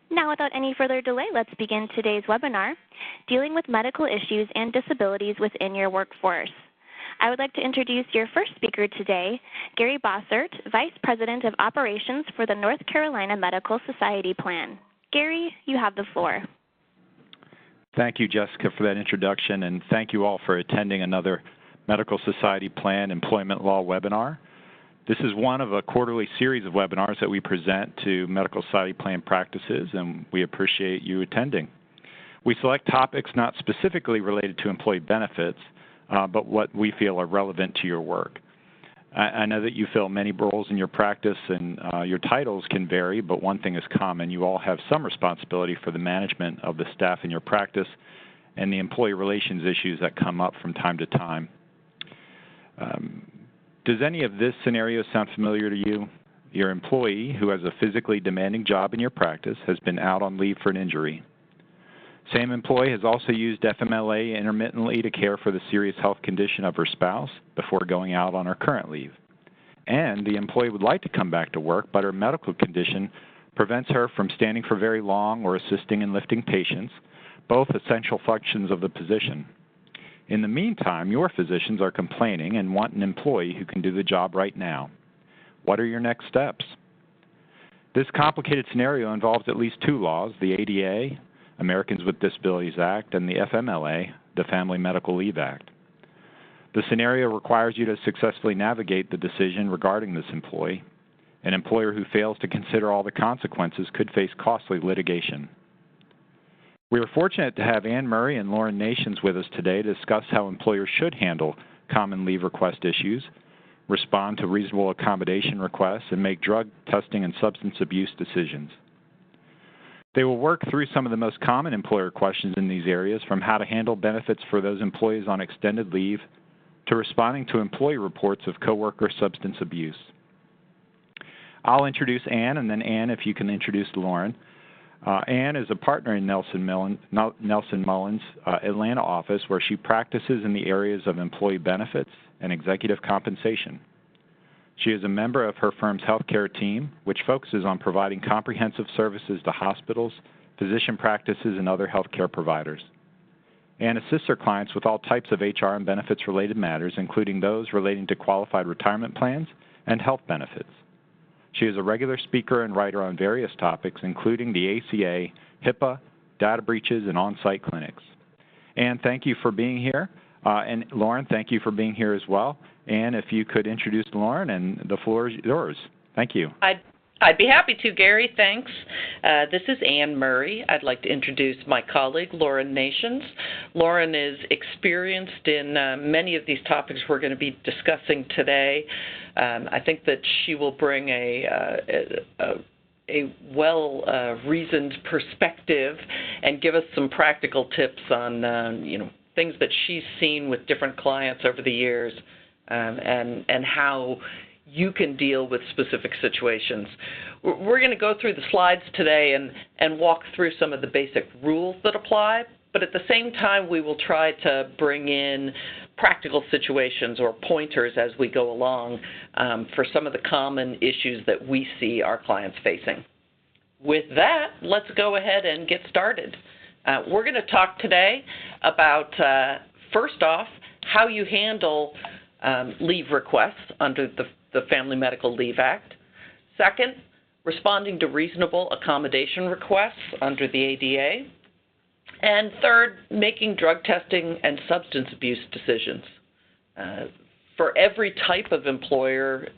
Now, without any further delay, let's begin today's webinar, Dealing with Medical Issues and Disabilities Within Your Workforce. I would like to introduce your first speaker today, Gary Bossert, Vice President of Operations for the North Carolina Medical Society Plan. Gary, you have the floor. Thank you, Jessica, for that introduction, and thank you all for attending another Medical Society Plan Employment Law webinar. This is one of a quarterly series of webinars that we present to Medical Society Plan practices, and we appreciate you attending. We select topics not specifically related to employee benefits, but what we feel are relevant to your work. I know that you fill many roles in your practice, and your titles can vary, but one thing is common. You all have some responsibility for the management of the staff in your practice and the employee relations issues that come up from time to time. Does any of this scenario sound familiar to you? Your employee who has a physically demanding job in your practice has been out on leave for an injury. Same employee has also used FMLA intermittently to care for the serious health condition of her spouse before going out on her current leave. And the employee would like to come back to work, but her medical condition prevents her from standing for very long or assisting in lifting patients, both essential functions of the position. In the meantime, your physicians are complaining and want an employee who can do the job right now. What are your next steps? This complicated scenario involves at least two laws, the ADA, Americans with Disabilities Act, and the FMLA, the Family Medical Leave Act. The scenario requires you to successfully navigate the decision regarding this employee. An employer who fails to consider all the consequences could face costly litigation. We are fortunate to have Ann Murray and Lauren Nations with us today to discuss how employers should handle common leave request issues, respond to reasonable accommodation requests, and make drug testing and substance abuse decisions. They will work through some of the most common employer questions in these areas, from how to handle benefits for those employees on extended leave to responding to employee reports of coworker substance abuse. I'll introduce Ann, and then Ann, if you can introduce Lauren. Ann is a partner in Nelson Mullins' Atlanta office, where she practices in the areas of employee benefits and executive compensation. She is a member of her firm's healthcare team, which focuses on providing comprehensive services to hospitals, physician practices, and other healthcare providers. Ann assists her clients with all types of HR and benefits-related matters, including those relating to qualified retirement plans and health benefits. She is a regular speaker and writer on various topics, including the ACA, HIPAA, data breaches, and on-site clinics. Ann, thank you for being here. And Lauren, thank you for being here as well. Ann, if you could introduce Lauren, and the floor is yours. Thank you. I'd be happy to, Gary. Thanks. This is Ann Murray. I'd like to introduce my colleague, Lauren Nations. Lauren is experienced in many of these topics we're going to be discussing today. I think that she will bring a well-reasoned perspective and give us some practical tips on, things that she's seen with different clients over the years, and how you can deal with specific situations. We're going to go through the slides today and walk through some of the basic rules that apply, but at the same time we will try to bring in practical situations or pointers as we go along for some of the common issues that we see our clients facing. With that, let's go ahead and get started. We're going to talk today about, first off, how you handle leave requests under the Family Medical Leave Act. Second, responding to reasonable accommodation requests under the ADA. And third, making drug testing and substance abuse decisions. For every type of employer,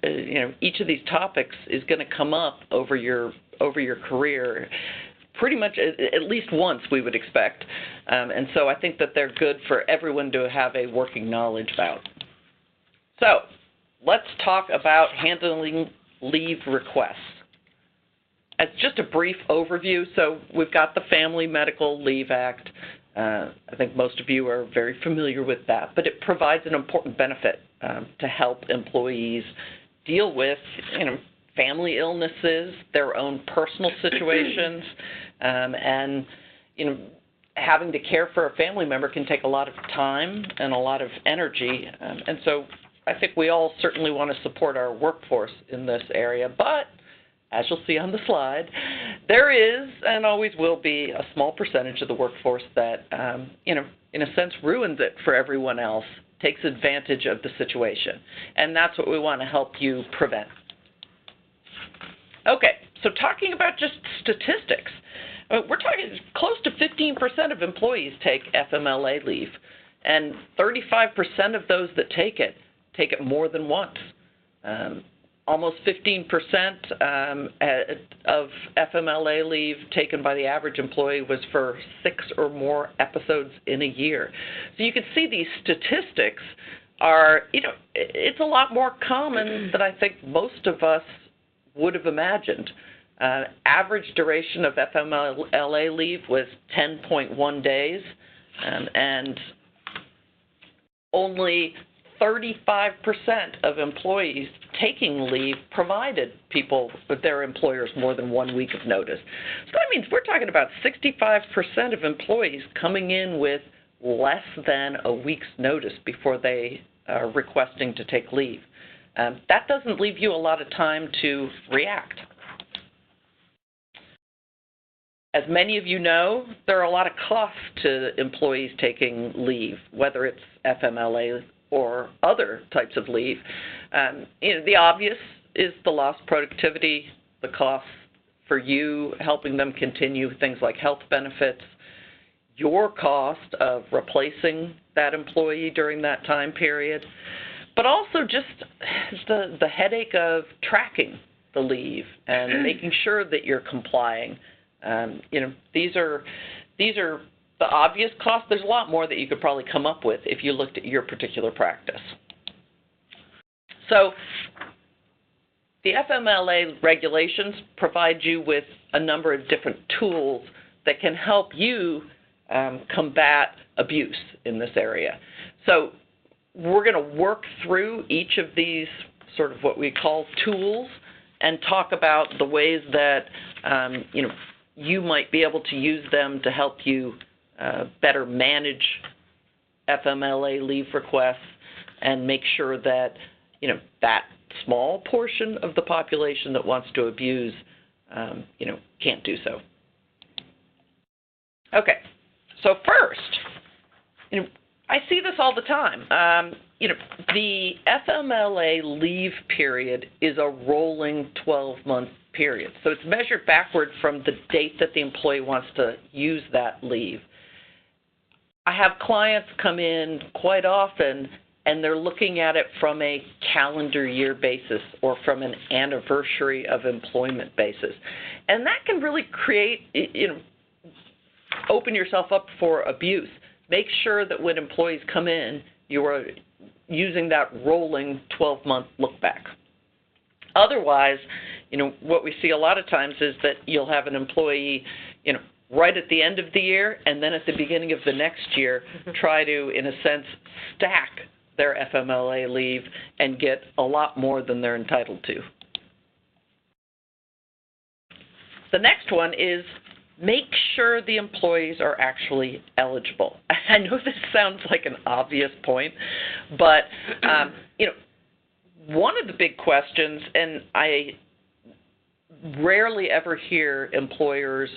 each of these topics is going to come up over your career pretty much at least once, we would expect. And so I think that they're good for everyone to have a working knowledge about. So let's talk about handling leave requests. As just a brief overview, so we've got the Family Medical Leave Act. I think most of you are very familiar with that, but it provides an important benefit to help employees deal with, family illnesses, their own personal situations, and having to care for a family member can take a lot of time and a lot of energy, and so I think we all certainly want to support our workforce in this area, but as you'll see on the slide, There is and always will be a small percentage of the workforce that, in a sense, ruins it for everyone else, takes advantage of the situation. And that's what we want to help you prevent. Okay, so talking about just statistics, we're talking close to 15% of employees take FMLA leave, and 35% of those that take it more than once. Almost 15% of FMLA leave taken by the average employee was for 6 or more episodes in a year. So you can see these statistics are, it's a lot more common than I think most of us would have imagined. Average duration of FMLA leave was 10.1 days, and only 35% of employees taking leave provided their employers more than 1 week of notice. So that means we're talking about 65% of employees coming in with less than a week's notice before they are requesting to take leave. That doesn't leave you a lot of time to react. As many of you know, there are a lot of costs to employees taking leave, whether it's FMLA or other types of leave. The obvious is the lost productivity, the costs for you helping them continue, things like health benefits, your cost of replacing that employee during that time period, but also just the headache of tracking the leave and making sure that you're complying. These are the obvious costs. There's a lot more that you could probably come up with if you looked at your particular practice. So the FMLA regulations provide you with a number of different tools that can help you combat abuse in this area. So we're going to work through each of these sort of what we call tools and talk about the ways that you might be able to use them to help you better manage FMLA leave requests and make sure that that small portion of the population that wants to abuse can't do so. Okay, so first, I see this all the time. The FMLA leave period is a rolling 12-month period. So it's measured backward from the date that the employee wants to use that leave. I have clients come in quite often and they're looking at it from a calendar year basis or from an anniversary of employment basis. And that can really create, open yourself up for abuse. Make sure that when employees come in, you are using that rolling 12-month look back. Otherwise, what we see a lot of times is that you'll have an employee, right at the end of the year and then at the beginning of the next year try to, in a sense, stack their FMLA leave and get a lot more than they're entitled to. The next one is make sure the employees are actually eligible. I know this sounds like an obvious point, but one of the big questions, and I rarely ever hear employers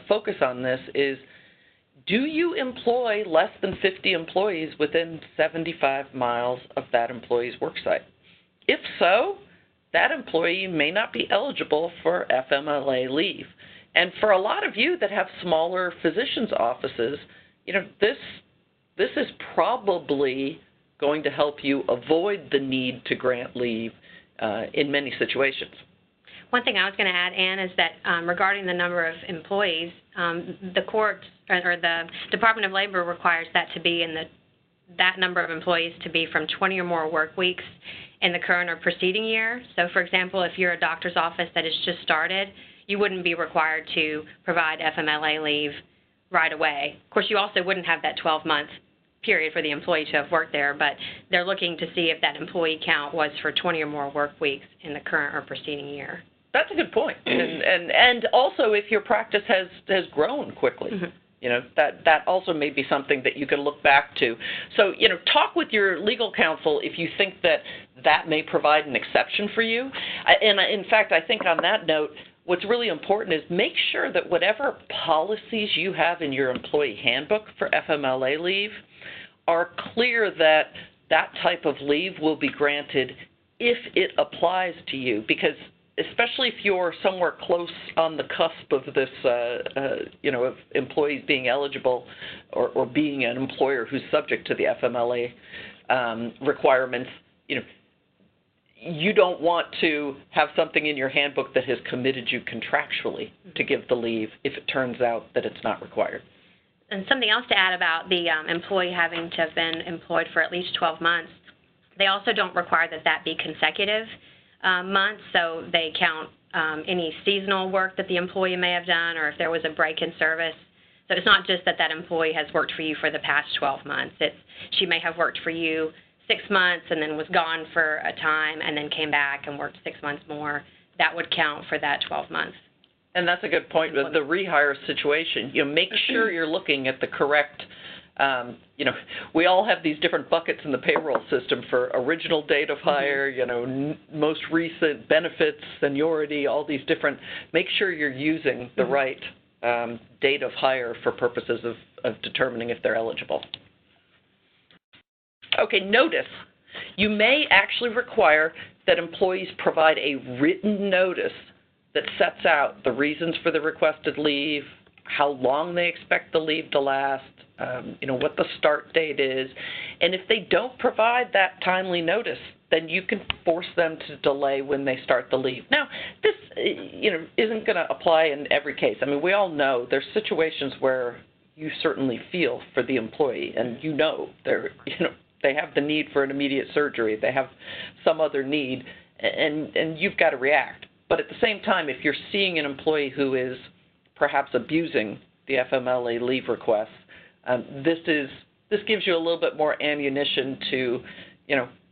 focus on this, is do you employ less than 50 employees within 75 miles of that employee's worksite? If so, that employee may not be eligible for FMLA leave. And for a lot of you that have smaller physicians' offices, this is probably going to help you avoid the need to grant leave in many situations. One thing I was going to add, Ann, is that regarding the number of employees, the courts or the Department of Labor requires that to be that number of employees to be from 20 or more work weeks in the current or preceding year. So, for example, if you're a doctor's office that has just started, you wouldn't be required to provide FMLA leave right away. Of course, you also wouldn't have that 12-month period for the employee to have worked there, but they're looking to see if that employee count was for 20 or more work weeks in the current or preceding year. That's a good point. And also if your practice has grown quickly. That also may be something that you can look back to. So, talk with your legal counsel if you think that may provide an exception for you. And in fact, I think on that note, what's really important is make sure that whatever policies you have in your employee handbook for FMLA leave are clear that that type of leave will be granted if it applies to you, because especially if you're somewhere close on the cusp of this, of employees being eligible or being an employer who's subject to the FMLA requirements, you don't want to have something in your handbook that has committed you contractually to give the leave if it turns out that it's not required. And something else to add about the employee having to have been employed for at least 12 months, they also don't require that be consecutive months, so they count any seasonal work that the employee may have done or if there was a break in service. So it's not just that employee has worked for you for the past 12 months. She may have worked for you 6 months and then was gone for a time and then came back and worked 6 months more. That would count for that 12 months. And that's a good point with the rehire situation. Make sure you're looking at the correct, we all have these different buckets in the payroll system for original date of hire, most recent benefits, seniority, all these different. Make sure you're using the right date of hire for purposes of determining if they're eligible. Okay, notice. You may actually require that employees provide a written notice that sets out the reasons for the requested leave, how long they expect the leave to last, what the start date is. And if they don't provide that timely notice, then you can force them to delay when they start the leave. Now, this, isn't going to apply in every case. I mean, we all know there's situations where you certainly feel for the employee, and they have the need for an immediate surgery. They have some other need, and you've got to react. But at the same time, if you're seeing an employee who is perhaps abusing the FMLA leave request, this gives you a little bit more ammunition to,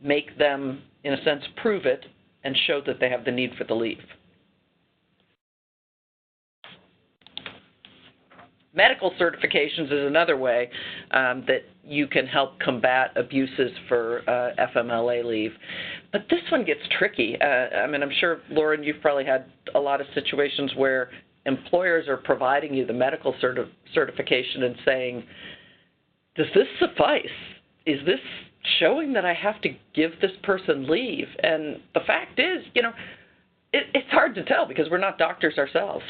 make them, in a sense, prove it and show that they have the need for the leave. Medical certifications is another way that you can help combat abuses for FMLA leave. But this one gets tricky. I'm sure, Lauren, you've probably had a lot of situations where employers are providing you the medical certification and saying, does this suffice? Is this showing that I have to give this person leave? And the fact is, it's hard to tell because we're not doctors ourselves.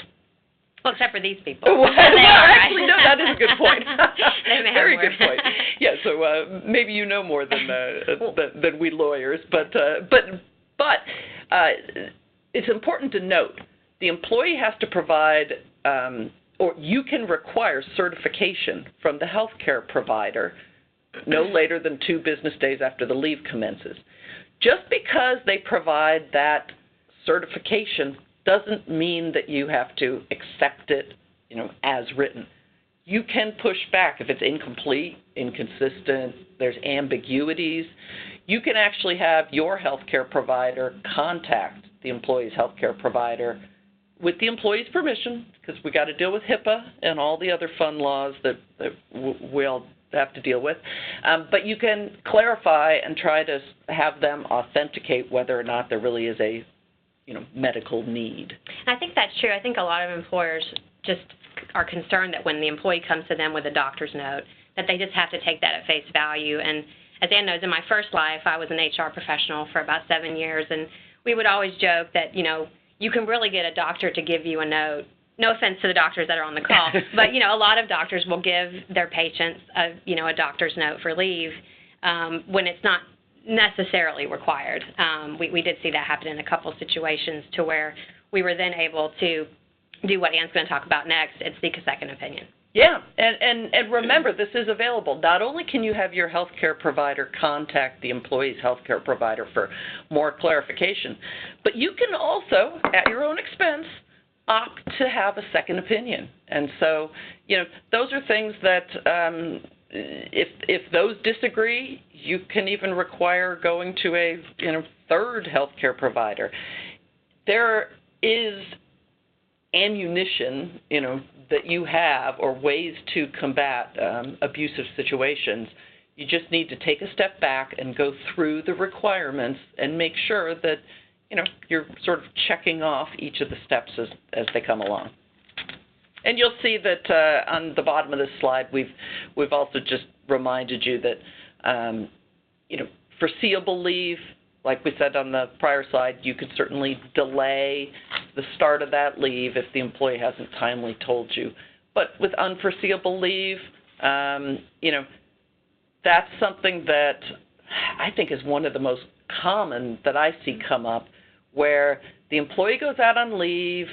Well, except for these people. Well, actually, no, that is a good point. Very good point. Yeah, so maybe you know more than we lawyers, but it's important to note the employee has to provide, or you can require certification from the health care provider no later than 2 business days after the leave commences. Just because they provide that certification doesn't mean that you have to accept it, as written. You can push back if it's incomplete, inconsistent, there's ambiguities. You can actually have your healthcare provider contact the employee's healthcare provider with the employee's permission, because we got to deal with HIPAA and all the other fun laws that we all have to deal with. But you can clarify and try to have them authenticate whether or not there really is a medical need. I think that's true. I think a lot of employers just are concerned that when the employee comes to them with a doctor's note, that they just have to take that at face value. And as Ann knows, in my first life, I was an HR professional for about 7 years, and we would always joke that, you can really get a doctor to give you a note. No offense to the doctors that are on the call, but, a lot of doctors will give their patients a doctor's note for leave when it's not necessarily required. We did see that happen in a couple situations to where we were then able to do what Ann's going to talk about next and seek a second opinion. Yeah, and remember, this is available. Not only can you have your healthcare provider contact the employee's healthcare provider for more clarification, but you can also, at your own expense, opt to have a second opinion. And so, those are things that if those disagree, you can even require going to a third healthcare provider. There is ammunition, that you have, or ways to combat abusive situations. You just need to take a step back and go through the requirements and make sure that you're sort of checking off each of the steps as they come along. And you'll see that on the bottom of this slide, we've also just reminded you that, foreseeable leave, like we said on the prior slide, you could certainly delay the start of that leave if the employee hasn't timely told you. But with unforeseeable leave, that's something that I think is one of the most common that I see come up, where the employee goes out on leave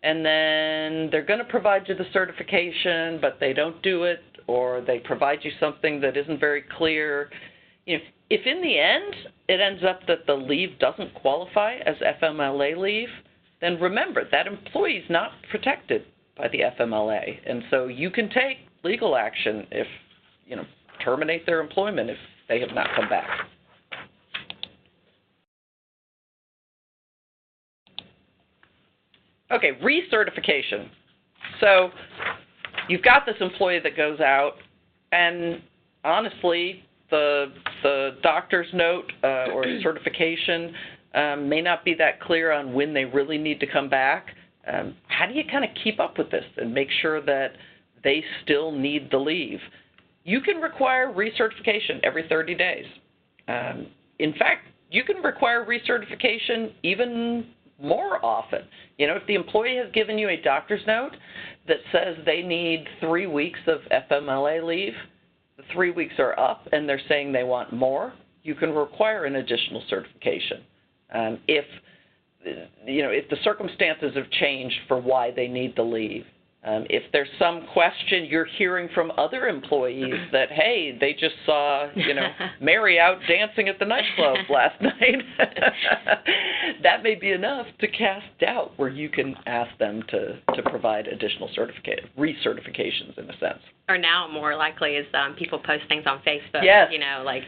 and then they're going to provide you the certification, but they don't do it, or they provide you something that isn't very clear. If in the end it ends up that the leave doesn't qualify as FMLA leave, then remember that employee is not protected by the FMLA, and so you can take legal action if, terminate their employment if they have not come back. Okay, recertification. So you've got this employee that goes out, and honestly, the doctor's note or certification may not be that clear on when they really need to come back. How do you kind of keep up with this and make sure that they still need the leave? You can require recertification every 30 days. In fact, you can require recertification even more often. If the employee has given you a doctor's note that says they need 3 weeks of FMLA leave, the 3 weeks are up and they're saying they want more, you can require an additional certification. If the circumstances have changed for why they need the leave. If there's some question you're hearing from other employees that, hey, they just saw, Mary out dancing at the nightclub last night, that may be enough to cast doubt where you can ask them to provide additional recertifications in a sense. Or now more likely is people post things on Facebook, yes. Like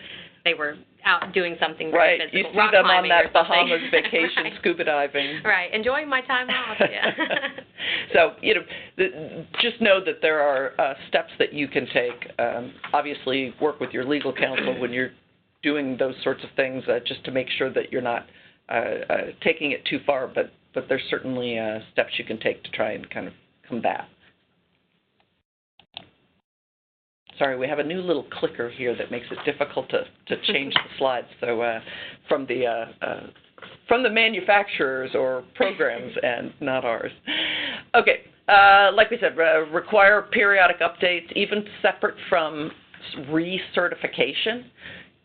they were out doing something very right. physical. You see them on that Bahamas right. vacation scuba diving. Right, enjoying my time off, yeah. So, just know that there are steps that you can take. Obviously, work with your legal counsel when you're doing those sorts of things just to make sure that you're not taking it too far, but there's certainly steps you can take to try and kind of combat. Sorry, we have a new little clicker here that makes it difficult to change the slides. So from the manufacturers or programs and not ours. Okay, like we said, require periodic updates, even separate from recertification.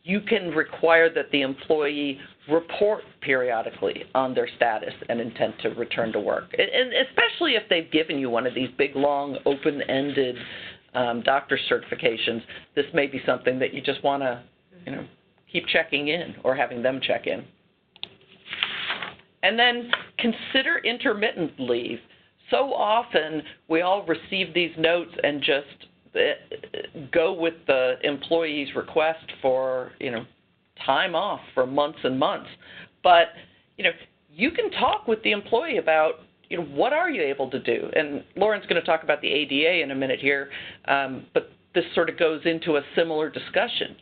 You can require that the employee report periodically on their status and intent to return to work, and especially if they've given you one of these big, long, open-ended doctor certifications. This may be something that you just want to, keep checking in or having them check in. And then consider intermittent leave. So often we all receive these notes and just go with the employee's request for, time off for months and months. But, you can talk with the employee about, what are you able to do? And Lauren's going to talk about the ADA in a minute here, but this sort of goes into a similar discussion.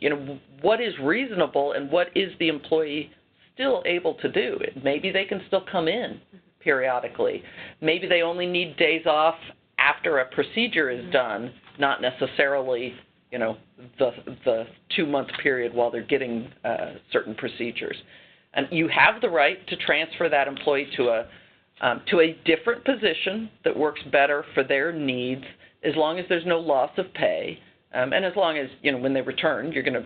What is reasonable and what is the employee still able to do? Maybe they can still come in periodically. Maybe they only need days off after a procedure is done, not necessarily, the 2-month period while they're getting certain procedures. And you have the right to transfer that employee to a different position that works better for their needs, as long as there's no loss of pay, and as long as, when they return, you're going to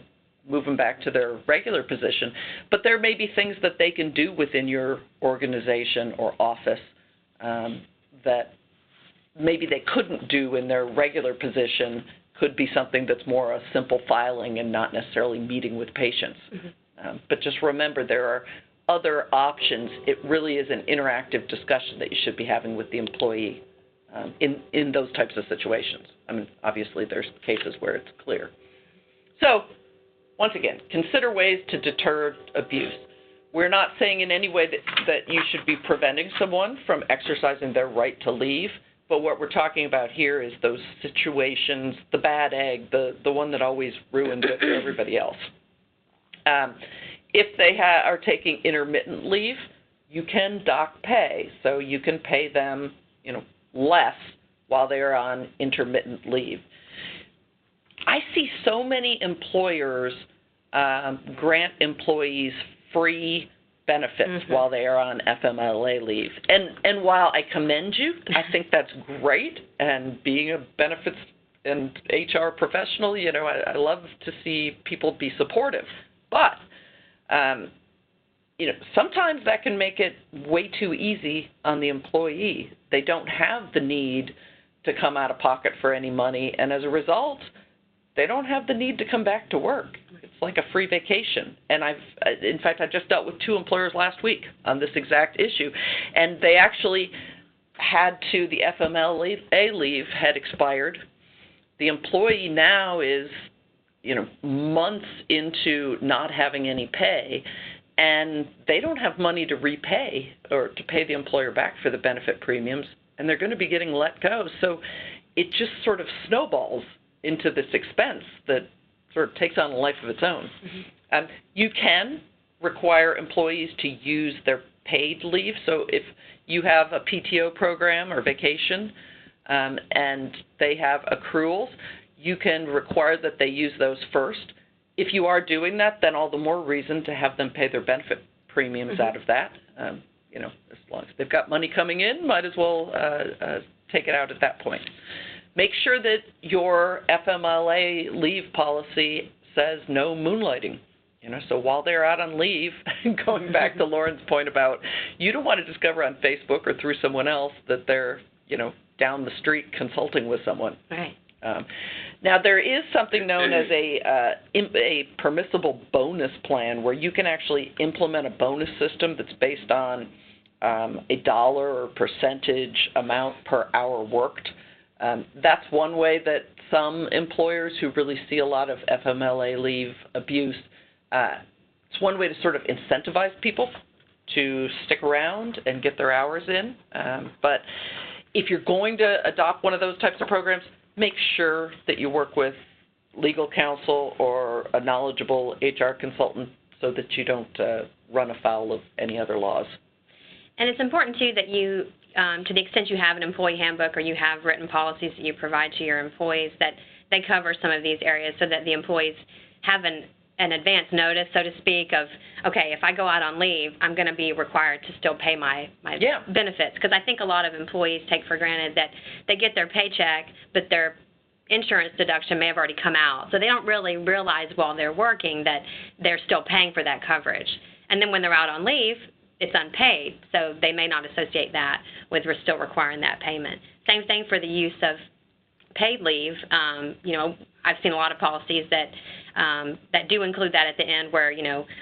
move them back to their regular position. But there may be things that they can do within your organization or office that maybe they couldn't do in their regular position. Could be something that's more a simple filing and not necessarily meeting with patients. Mm-hmm. But just remember, there are other options. It really is an interactive discussion that you should be having with the employee in those types of situations. I mean, obviously there's cases where it's clear. So, once again, consider ways to deter abuse. We're not saying in any way that you should be preventing someone from exercising their right to leave, but what we're talking about here is those situations, the bad egg, the one that always ruins it for everybody else. If they are taking intermittent leave, you can dock pay, so you can pay them, less while they're on intermittent leave. I see so many employers grant employees free benefits while they are on FMLA leave. And while I commend you, I think that's great. And being a benefits and HR professional, I love to see people be supportive. But, sometimes that can make it way too easy on the employee. They don't have the need to come out of pocket for any money, and as a result, they don't have the need to come back to work. It's like a free vacation. And in fact, I just dealt with 2 employers last week on this exact issue, and they actually the FMLA leave had expired. The employee now is, months into not having any pay, and they don't have money to repay or to pay the employer back for the benefit premiums, and they're going to be getting let go. So it just sort of snowballs into this expense that sort of takes on a life of its own. You can require employees to use their paid leave. So if you have a PTO program or vacation and they have accruals, you can require that they use those first. If you are doing that, then all the more reason to have them pay their benefit premiums out of that. As long as they've got money coming in, might as well take it out at that point. Make sure that your FMLA leave policy says no moonlighting. So while they're out on leave, going back to Lauren's point about you don't want to discover on Facebook or through someone else that they're, down the street consulting with someone. Right. Now, there is something known as a permissible bonus plan where you can actually implement a bonus system that's based on a dollar or percentage amount per hour worked. That's one way that some employers who really see a lot of FMLA leave abuse, it's one way to sort of incentivize people to stick around and get their hours in. But if you're going to adopt one of those types of programs, make sure that you work with legal counsel or a knowledgeable HR consultant so that you don't run afoul of any other laws. And it's important, too, that you, to the extent you have an employee handbook or you have written policies that you provide to your employees, that they cover some of these areas so that the employees have an advance notice, so to speak, of, okay, if I go out on leave, I'm going to be required to still pay my benefits. Because I think a lot of employees take for granted that they get their paycheck, but their insurance deduction may have already come out. So they don't really realize while they're working that they're still paying for that coverage. And then when they're out on leave, it's unpaid, so they may not associate that with still requiring that payment. Same thing for the use of paid leave. I've seen a lot of policies that do include that at the end where,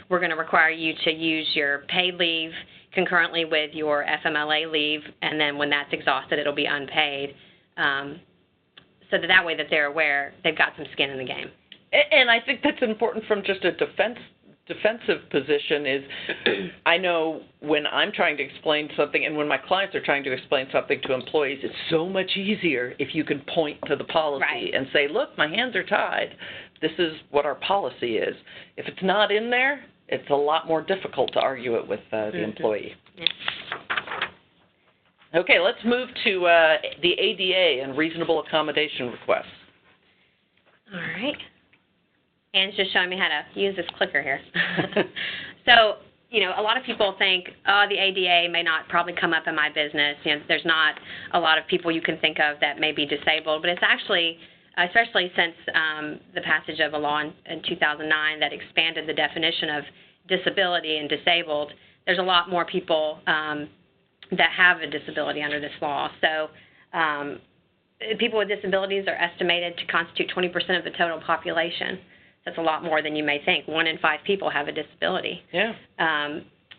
we're going to require you to use your paid leave concurrently with your FMLA leave, and then when that's exhausted, it'll be unpaid. So that way that they're aware they've got some skin in the game. And I think that's important from just a defensive position is I know when I'm trying to explain something and when my clients are trying to explain something to employees, it's so much easier if you can point to the policy and say, look, my hands are tied. This is what our policy is. If it's not in there, it's a lot more difficult to argue it with the employee. Okay, let's move to the ADA and reasonable accommodation requests. All right. Anne's just showing me how to use this clicker here. So, a lot of people think, the ADA may not probably come up in my business. There's not a lot of people you can think of that may be disabled, but it's actually, especially since the passage of a law in 2009 that expanded the definition of disability and disabled, there's a lot more people that have a disability under this law. So people with disabilities are estimated to constitute 20% of the total population. That's a lot more than you may think. 1 in 5 people have a disability. Yeah.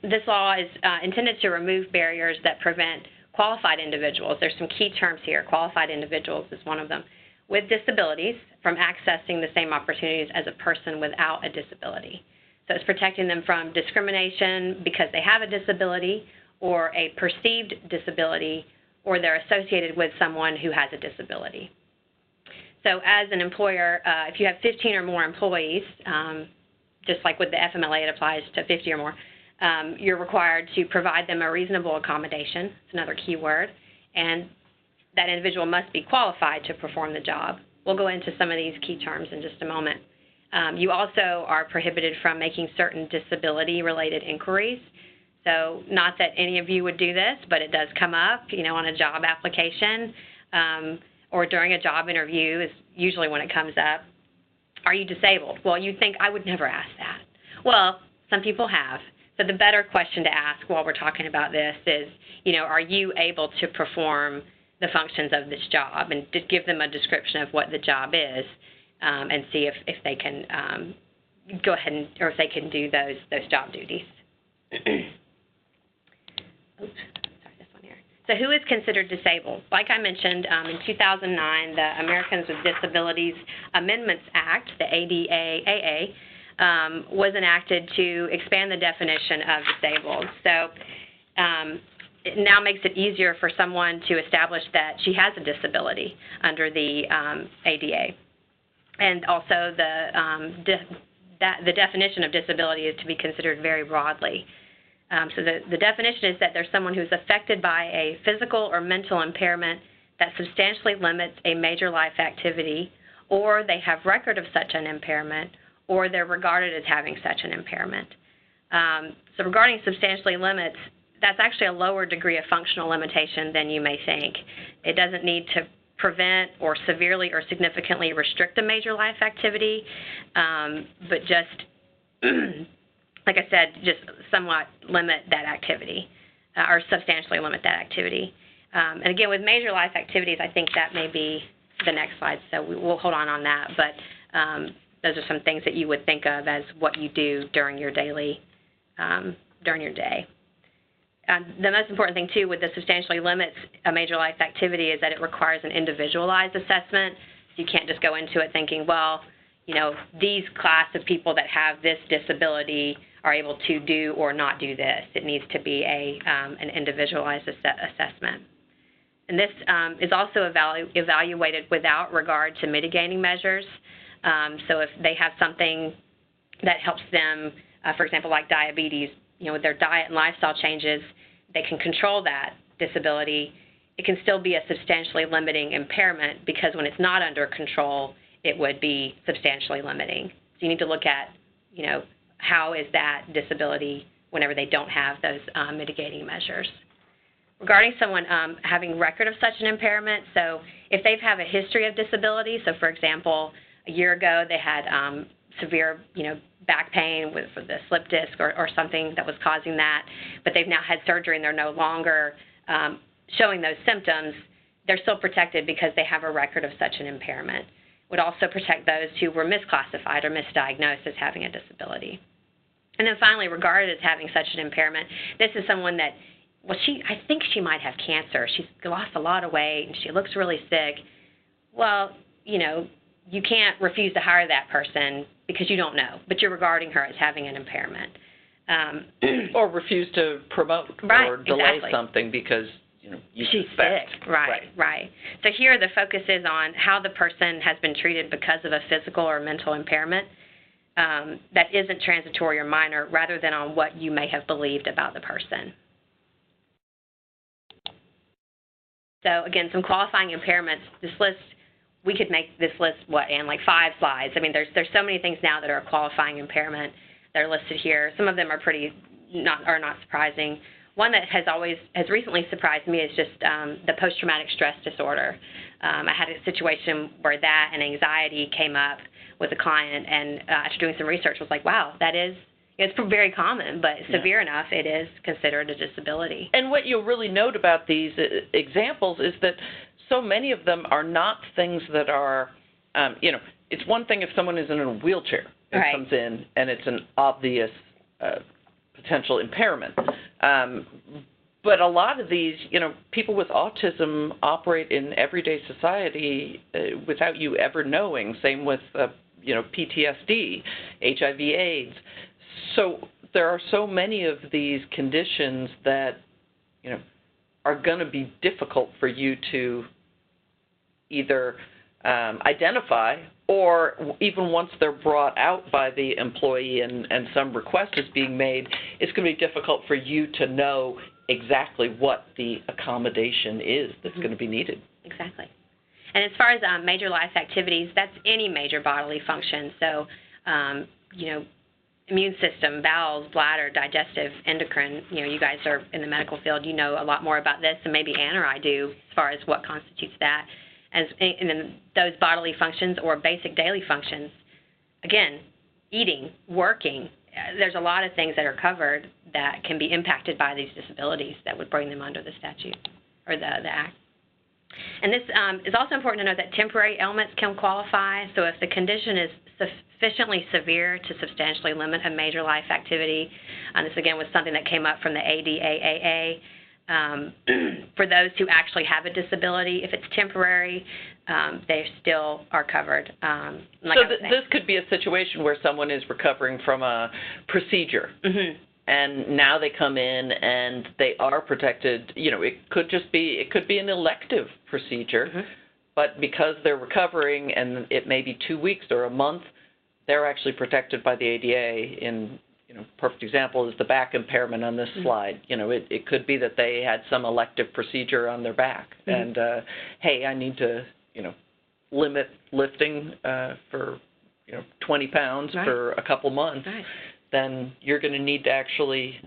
This law is intended to remove barriers that prevent qualified individuals. There's some key terms here. Qualified individuals is one of them. With disabilities from accessing the same opportunities as a person without a disability. So it's protecting them from discrimination because they have a disability or a perceived disability or they're associated with someone who has a disability. So as an employer, if you have 15 or more employees, just like with the FMLA, it applies to 50 or more, You're required to provide them a reasonable accommodation. It's another key word. And that individual must be qualified to perform the job. We'll go into some of these key terms in just a moment. You also are prohibited from making certain disability-related inquiries. So not that any of you would do this, but it does come up, on a job application or during a job interview is usually when it comes up. Are you disabled? Well, you'd think I would never ask that. Well, some people have. So the better question to ask while we're talking about this is, are you able to perform the functions of this job, and to give them a description of what the job is, and see if they can go ahead or if they can do those job duties. Oops, sorry, this one here. So who is considered disabled? Like I mentioned, in 2009, the Americans with Disabilities Amendments Act, the ADAAA, was enacted to expand the definition of disabled. So it now makes it easier for someone to establish that she has a disability under the ADA. And also the definition of disability is to be considered very broadly. So the definition is that there's someone who's affected by a physical or mental impairment that substantially limits a major life activity, or they have record of such an impairment, or they're regarded as having such an impairment. So regarding substantially limits, that's actually a lower degree of functional limitation than you may think. It doesn't need to prevent or severely or significantly restrict a major life activity, but just, like I said, just somewhat limit that activity or substantially limit that activity. And again, with major life activities, I think that may be the next slide, so we'll hold on that. But those are some things that you would think of as what you do during your daily, during your day. The most important thing, too, with the substantially limits a major life activity is that it requires an individualized assessment. So you can't just go into it thinking, well, these class of people that have this disability are able to do or not do this. It needs to be an individualized assessment. And this is also evaluated without regard to mitigating measures. So if they have something that helps them, for example, like diabetes, with their diet and lifestyle changes, they can control that disability. It can still be a substantially limiting impairment because when it's not under control, it would be substantially limiting. So you need to look at, how is that disability whenever they don't have those mitigating measures. Regarding someone having record of such an impairment, so if they've had a history of disability, so for example, a year ago they had severe, back pain with the slip disc or something that was causing that, but they've now had surgery and they're no longer showing those symptoms, they're still protected because they have a record of such an impairment. Would also protect those who were misclassified or misdiagnosed as having a disability. And then finally, regarded as having such an impairment, this is someone that, I think she might have cancer. She's lost a lot of weight and she looks really sick. Well, you can't refuse to hire that person because you don't know, but you're regarding her as having an impairment. Or refuse to promote or delay something because you she's suspect. Sick. Right. So here the focus is on how the person has been treated because of a physical or mental impairment that isn't transitory or minor, rather than on what you may have believed about the person. So again, some qualifying impairments. This list, we could make this list, Ann, like 5 slides. I mean, there's so many things now that are a qualifying impairment that are listed here. Some of them are not surprising. One that has recently surprised me is just the post-traumatic stress disorder. I had a situation where that and anxiety came up with a client, and after doing some research, was like, wow, it's very common, but severe enough, it is considered a disability. And what you'll really note about these examples is that so many of them are not things that are, it's one thing if someone is in a wheelchair and comes in and it's an obvious potential impairment. But a lot of these, people with autism operate in everyday society without you ever knowing. Same with, PTSD, HIV/AIDS. So there are so many of these conditions that, are going to be difficult for you to either identify, or even once they're brought out by the employee and some request is being made, it's going to be difficult for you to know exactly what the accommodation is that's going to be needed. Exactly. And as far as major life activities, that's any major bodily function. So, immune system, bowels, bladder, digestive, endocrine, you guys are in the medical field, you know a lot more about this than maybe Ann or I do as far as what constitutes that. And then those bodily functions or basic daily functions, again, eating, working, there's a lot of things that are covered that can be impacted by these disabilities that would bring them under the statute or the Act. And this is also important to know that temporary ailments can qualify. So if the condition is sufficiently severe to substantially limit a major life activity, and this again was something that came up from the ADAAA, for those who actually have a disability, if it's temporary, they still are covered. This could be a situation where someone is recovering from a procedure. Mm-hmm. And now they come in and they are protected. It could be an elective procedure, mm-hmm. but because they're recovering and it may be 2 weeks or a month, they're actually protected by the ADA. In perfect example is the back impairment on this mm-hmm. slide. It could be that they had some elective procedure on their back, mm-hmm. and hey, I need to limit lifting for 20 pounds right. for a couple months. Right. Then you're going to need to actually,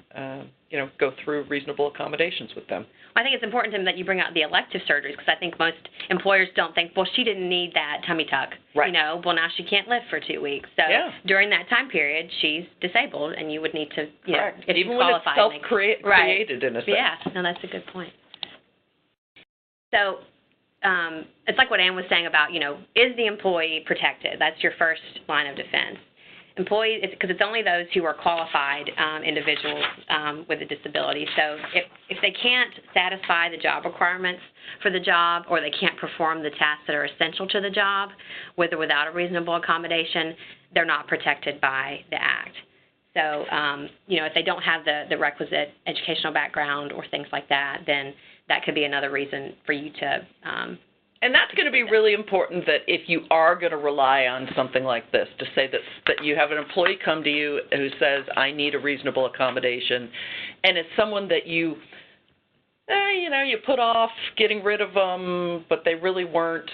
go through reasonable accommodations with them. Well, I think it's important to them that you bring out the elective surgeries because I think most employers don't think, well, she didn't need that tummy tuck. Right. Well, now she can't lift for 2 weeks. So yeah. during that time period, she's disabled, and you would need to, if even you when qualify. Even when it's self-created in a sense. Yeah, no, that's a good point. So it's like what Ann was saying about, is the employee protected? That's your first line of defense. Employees, because it's only those who are qualified individuals with a disability. So if they can't satisfy the job requirements for the job, or they can't perform the tasks that are essential to the job, with or without a reasonable accommodation, they're not protected by the Act. So, if they don't have the requisite educational background or things like that, then that could be another reason for you to and that's going to be really important, that if you are going to rely on something like this, to say that you have an employee come to you who says, I need a reasonable accommodation, and it's someone that you put off getting rid of them, but they really weren't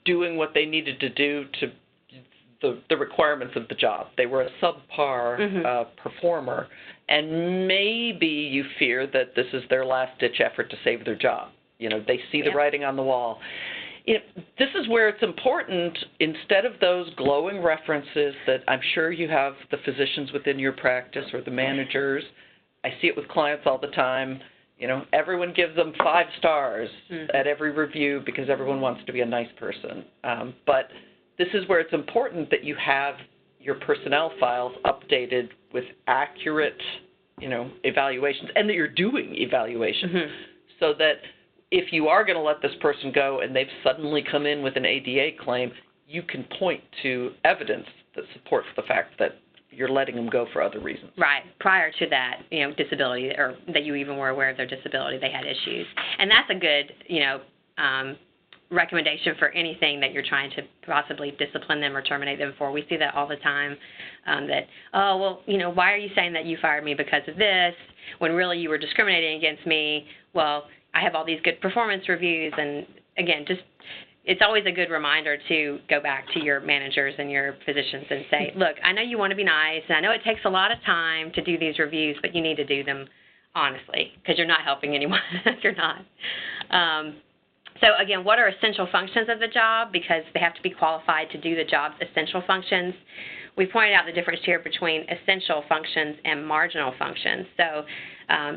doing what they needed to do to the requirements of the job. They were a subpar mm-hmm. Performer, and maybe you fear that this is their last-ditch effort to save their job. They see the writing on the wall. This is where it's important, instead of those glowing references that I'm sure you have the physicians within your practice or the managers. I see it with clients all the time. Everyone gives them 5 stars mm-hmm. at every review because everyone wants to be a nice person. But this is where it's important that you have your personnel files updated with accurate, evaluations, and that you're doing evaluations mm-hmm. so that if you are going to let this person go and they've suddenly come in with an ADA claim, you can point to evidence that supports the fact that you're letting them go for other reasons. Right. Prior to that, disability, or that you even were aware of their disability, they had issues. And that's a good, recommendation for anything that you're trying to possibly discipline them or terminate them for. We see that all the time, why are you saying that you fired me because of this when really you were discriminating against me? Well, I have all these good performance reviews, and again, it's always a good reminder to go back to your managers and your physicians and say, look, I know you want to be nice, and I know it takes a lot of time to do these reviews, but you need to do them honestly, because you're not helping anyone if you're not. So again, what are essential functions of the job? Because they have to be qualified to do the job's essential functions. We pointed out the difference here between essential functions and marginal functions. So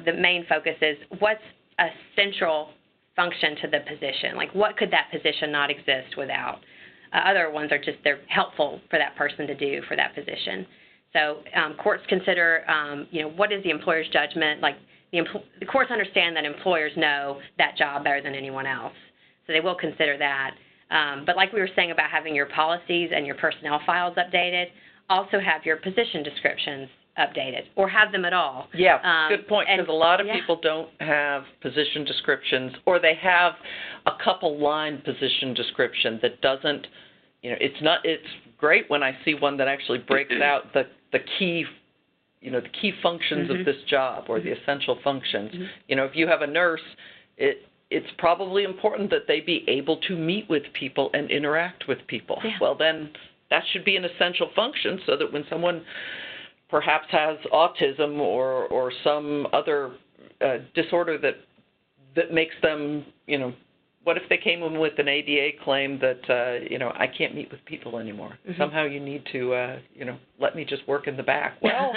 the main focus is what's a central function to the position. Like, what could that position not exist without? Other ones are just, they're helpful for that person to do for that position. So courts consider, what is the employer's judgment? Like, the courts understand that employers know that job better than anyone else. So they will consider that. But like we were saying about having your policies and your personnel files updated, also have your position descriptions updated or have them at all. Yeah, good point, because a lot of people don't have position descriptions, or they have a couple line position description that doesn't, it's great when I see one that actually breaks out the key the key functions of this job, or the essential functions. If you have a nurse, it's probably important that they be able to meet with people and interact with people. Yeah. Well, then that should be an essential function, so that when someone perhaps has autism or some other disorder that makes them, what if they came in with an ADA claim that, I can't meet with people anymore. Somehow you need to, let me just work in the back. Well,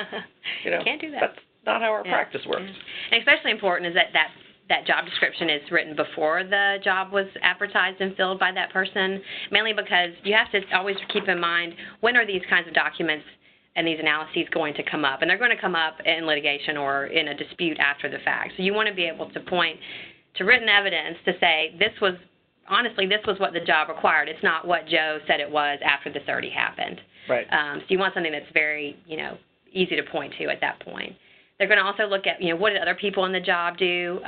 can't do that. That's not how our practice works. And especially important is that job description is written before the job was advertised and filled by that person, mainly because you have to always keep in mind, when are these kinds of documents and these analyses going to come up? And they're going to come up in litigation or in a dispute after the fact. So you want to be able to point to written evidence to say, this was what the job required. It's not what Joe said it was after this already happened. Right. So you want something that's very, easy to point to at that point. They're going to also look at, what did other people in the job do,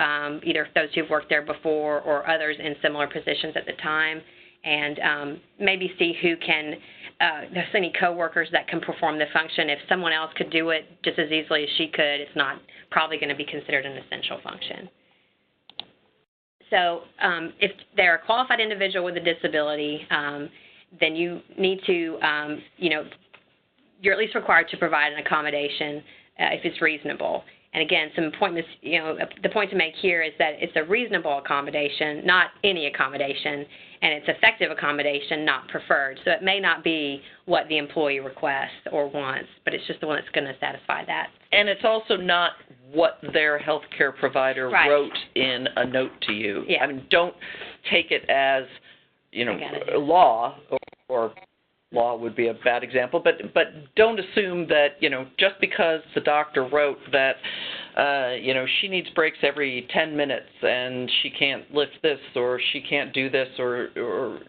either those who've worked there before or others in similar positions at the time, and maybe see who can, there's any coworkers that can perform the function. If someone else could do it just as easily as she could, it's not probably going to be considered an essential function. So if they're a qualified individual with a disability, then you need to, you're at least required to provide an accommodation if it's reasonable. And again, some appointments, the point to make here is that it's a reasonable accommodation, not any accommodation, and it's effective accommodation, not preferred. So it may not be what the employee requests or wants, but it's just the one that's going to satisfy that. And it's also not what their health care provider wrote in a note to you. Yeah. I mean, don't take it as, law, or law would be a bad example, but don't assume that, just because the doctor wrote that, she needs breaks every 10 minutes and she can't lift this or she can't do this, or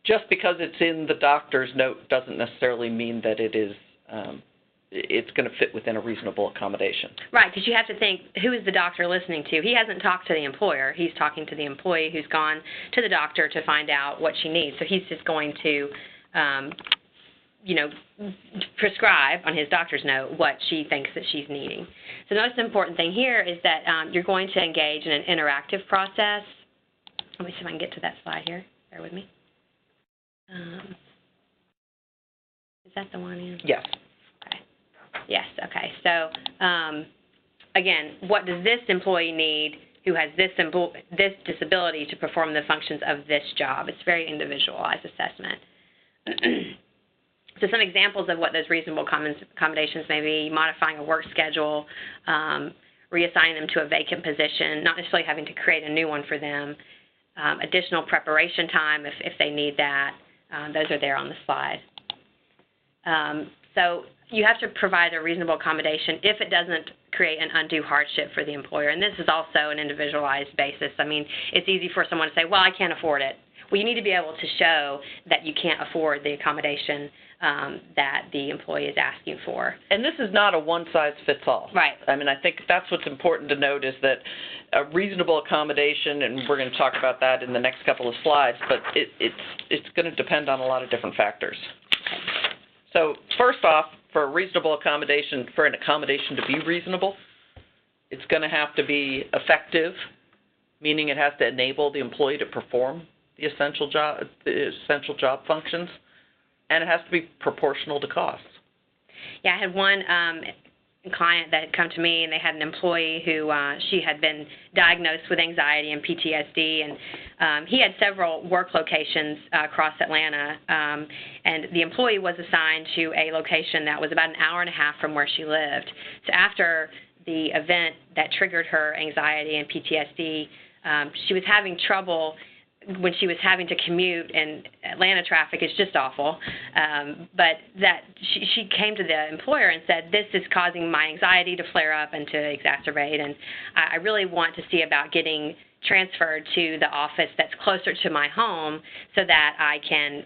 just because it's in the doctor's note doesn't necessarily mean that it is it's going to fit within a reasonable accommodation. Right, because you have to think, who is the doctor listening to? He hasn't talked to the employer. He's talking to the employee who's gone to the doctor to find out what she needs. So he's just going to, prescribe on his doctor's note what she thinks that she's needing. So the most important thing here is that you're going to engage in an interactive process. Let me see if I can get to that slide here. Bear with me. Is that the one in? Yes. Yes, okay. So, again, what does this employee need who has this disability to perform the functions of this job? It's a very individualized assessment. So some examples of what those reasonable accommodations may be: modifying a work schedule, reassigning them to a vacant position, not necessarily having to create a new one for them, additional preparation time if they need that. Those are there on the slide. So you have to provide a reasonable accommodation if it doesn't create an undue hardship for the employer. And this is also an individualized basis. I mean, it's easy for someone to say, well, I can't afford it. Well, you need to be able to show that you can't afford the accommodation that the employee is asking for. And this is not a one-size-fits-all. Right. I mean, I think that's what's important to note, is that a reasonable accommodation, and we're going to talk about that in the next couple of slides, but it's going to depend on a lot of different factors. So first off, for a reasonable accommodation, for an accommodation to be reasonable, it's going to have to be effective, meaning it has to enable the employee to perform the essential job functions, and it has to be proportional to costs. Yeah, I had one client that had come to me, and they had an employee who she had been diagnosed with anxiety and PTSD, and he had several work locations across Atlanta, and the employee was assigned to a location that was about an hour and a half from where she lived. So after the event that triggered her anxiety and PTSD, she was having trouble when she was having to commute, and Atlanta traffic is just awful, but that she came to the employer and said, this is causing my anxiety to flare up and to exacerbate, and I really want to see about getting transferred to the office that's closer to my home so that I can,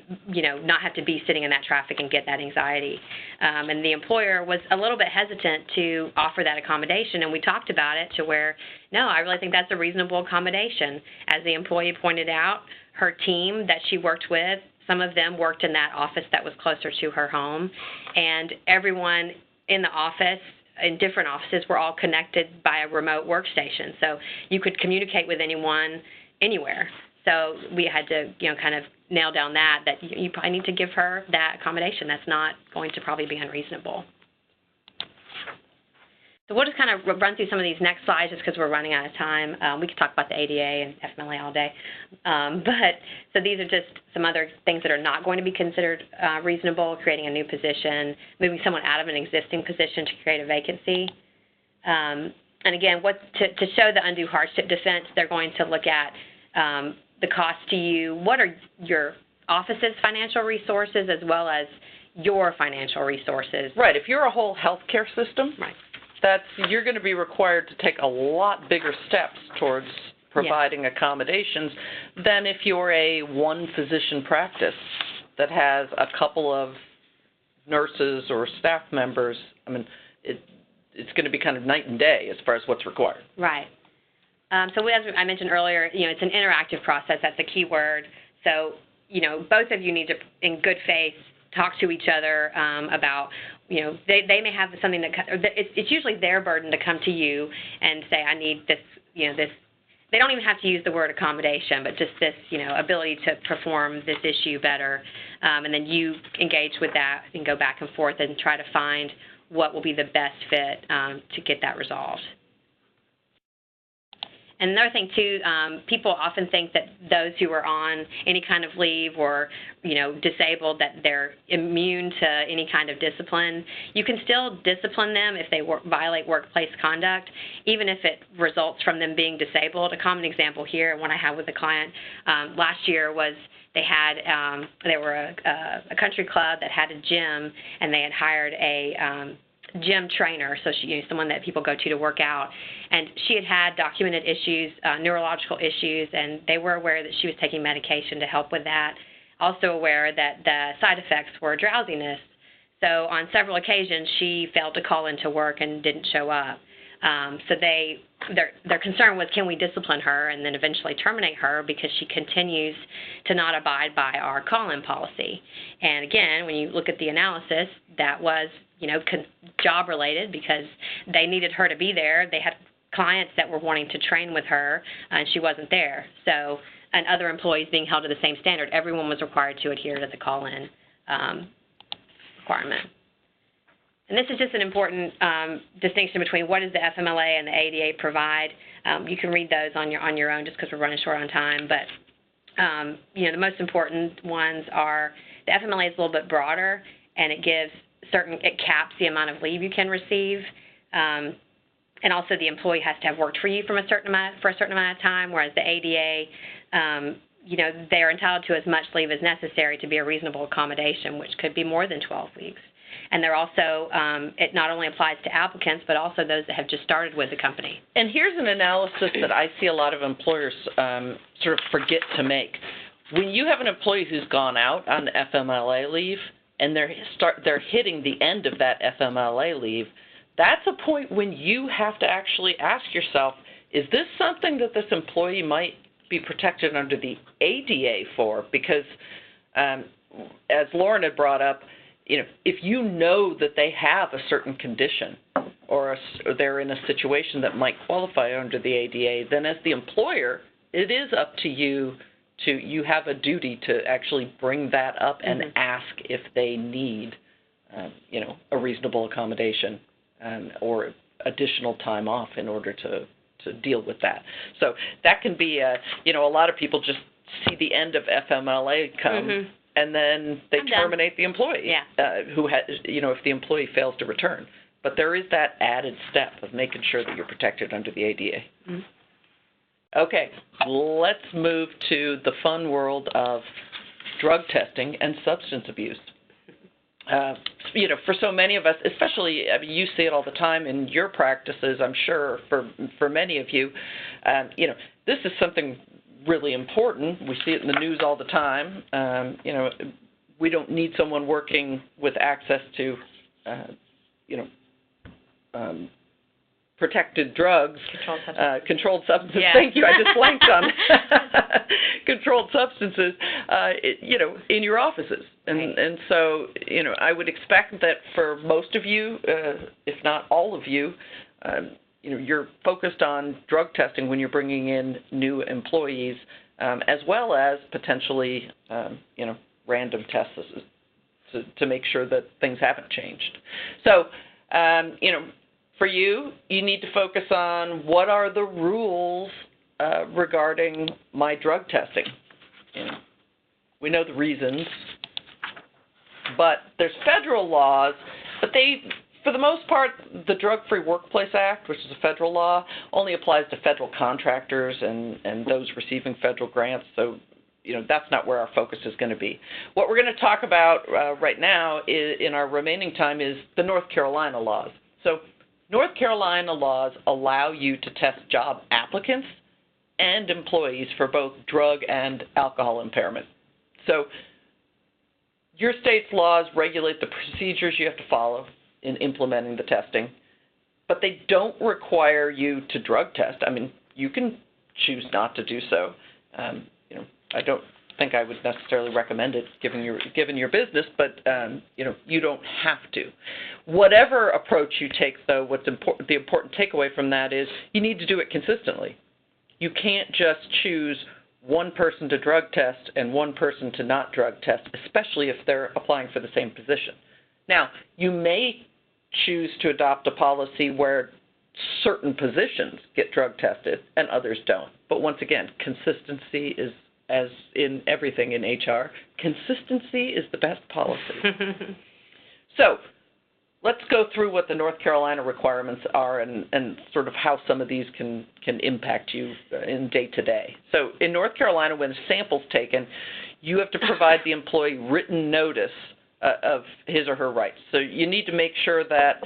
not have to be sitting in that traffic and get that anxiety. And the employer was a little bit hesitant to offer that accommodation, and we talked about it to where, no, I really think that's a reasonable accommodation. As the employee pointed out, her team that she worked with, some of them worked in that office that was closer to her home, and everyone in the office, in different offices, were all connected by a remote workstation. So you could communicate with anyone anywhere. So we had to, kind of nail down that you probably need to give her that accommodation. That's not going to probably be unreasonable. So we'll just kind of run through some of these next slides just because we're running out of time. We could talk about the ADA and FMLA all day. So these are just some other things that are not going to be considered reasonable: creating a new position, moving someone out of an existing position to create a vacancy. And again, to show the undue hardship defense, they're going to look at the cost to you. What are your office's financial resources as well as your financial resources? Right. If you're a whole healthcare system, right, you're going to be required to take a lot bigger steps towards providing accommodations than if you're a one-physician practice that has a couple of nurses or staff members. I mean, it's going to be kind of night and day as far as what's required. Right. So as I mentioned earlier, it's an interactive process. That's a key word. So, both of you need to, in good faith, talk to each other about, they may have something that, it's usually their burden to come to you and say, I need this, this. They don't even have to use the word accommodation, but just this, ability to perform this issue better. And then you engage with that and go back and forth and try to find what will be the best fit to get that resolved. And another thing, too, people often think that those who are on any kind of leave or, disabled, that they're immune to any kind of discipline. You can still discipline them if they violate workplace conduct, even if it results from them being disabled. A common example here, one I had with a client last year, was they were a country club that had a gym, and they had hired a gym trainer, so someone that people go to work out, and she had documented issues, neurological issues, and they were aware that she was taking medication to help with that, also aware that the side effects were drowsiness. So on several occasions, she failed to call into work and didn't show up. So their concern was, can we discipline her and then eventually terminate her because she continues to not abide by our call-in policy? And again, when you look at the analysis, that was job-related because they needed her to be there. They had clients that were wanting to train with her, and she wasn't there. So, and other employees being held to the same standard, everyone was required to adhere to the call-in requirement. And this is just an important distinction between what does the FMLA and the ADA provide. You can read those on your own just because we're running short on time. But the most important ones are the FMLA is a little bit broader, and it caps the amount of leave you can receive. And also the employee has to have worked for you for a certain amount of time, whereas the ADA, they are entitled to as much leave as necessary to be a reasonable accommodation, which could be more than 12 weeks. And they're also, it not only applies to applicants, but also those that have just started with the company. And here's an analysis that I see a lot of employers sort of forget to make. When you have an employee who's gone out on FMLA leave and they're hitting the end of that FMLA leave, that's a point when you have to actually ask yourself, is this something that this employee might be protected under the ADA for? Because as Lauren had brought up, if you know that they have a certain condition or they're in a situation that might qualify under the ADA, then as the employer, it is up to you have a duty to actually bring that up and ask if they need, a reasonable accommodation or additional time off in order to deal with that. So that can be, a lot of people just see the end of FMLA come, and then they terminate the employee, who has, if the employee fails to return. But there is that added step of making sure that you're protected under the ADA. Okay, let's move to the fun world of drug testing and substance abuse. for so many of us, especially, I mean, you see it all the time in your practices, I'm sure, for many of you, this is something really important. We see it in the news all the time. We don't need someone working with access to, protected drugs. Controlled substances. Yeah. Thank you. I just blanked on controlled substances, in your offices. And so, I would expect that for most of you, if not all of you, you're focused on drug testing when you're bringing in new employees, as well as potentially, random tests to make sure that things haven't changed. So, for you, you need to focus on what are the rules regarding my drug testing. We know the reasons, but there's federal laws, but they, for the most part, the Drug-Free Workplace Act, which is a federal law, only applies to federal contractors and those receiving federal grants. So, that's not where our focus is going to be. What we're going to talk about right now in our remaining time is the North Carolina laws. So, North Carolina laws allow you to test job applicants and employees for both drug and alcohol impairment. So your state's laws regulate the procedures you have to follow in implementing the testing, but they don't require you to drug test. I mean, you can choose not to do so. I don't think I would necessarily recommend it given your business, but you don't have to. Whatever approach you take, though, the important takeaway from that is you need to do it consistently. You can't just choose one person to drug test and one person to not drug test, especially if they're applying for the same position. Now, you may choose to adopt a policy where certain positions get drug tested and others don't. But once again, consistency is, as in everything in HR, consistency is the best policy. So let's go through what the North Carolina requirements are and sort of how some of these can impact you in day-to-day. So in North Carolina, when a sample's taken, you have to provide the employee written notice of his or her rights. So you need to make sure that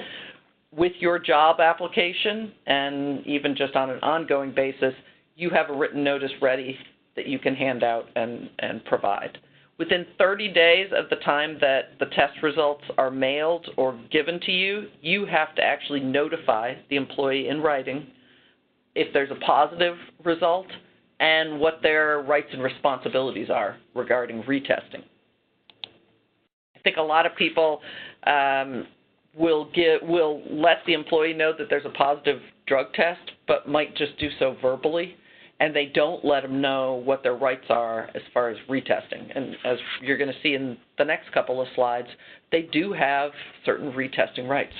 with your job application and even just on an ongoing basis, you have a written notice ready that you can hand out and provide. Within 30 days of the time that the test results are mailed or given to you, you have to actually notify the employee in writing if there's a positive result and what their rights and responsibilities are regarding retesting. I think a lot of people will let the employee know that there's a positive drug test, but might just do so verbally, and they don't let them know what their rights are as far as retesting. And as you're going to see in the next couple of slides, they do have certain retesting rights.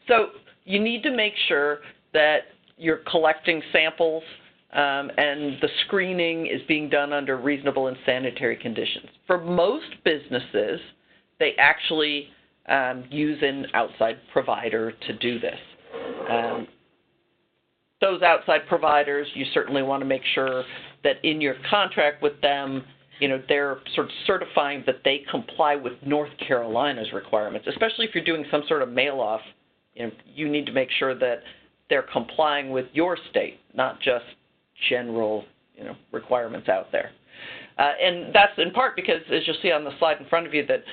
So you need to make sure that you're collecting samples and the screening is being done under reasonable and sanitary conditions. For most businesses, they actually use an outside provider to do this. Those outside providers, you certainly want to make sure that in your contract with them, they're sort of certifying that they comply with North Carolina's requirements, especially if you're doing some sort of mail-off. You need to make sure that they're complying with your state, not just general, requirements out there. And that's in part because, as you'll see on the slide in front of you, that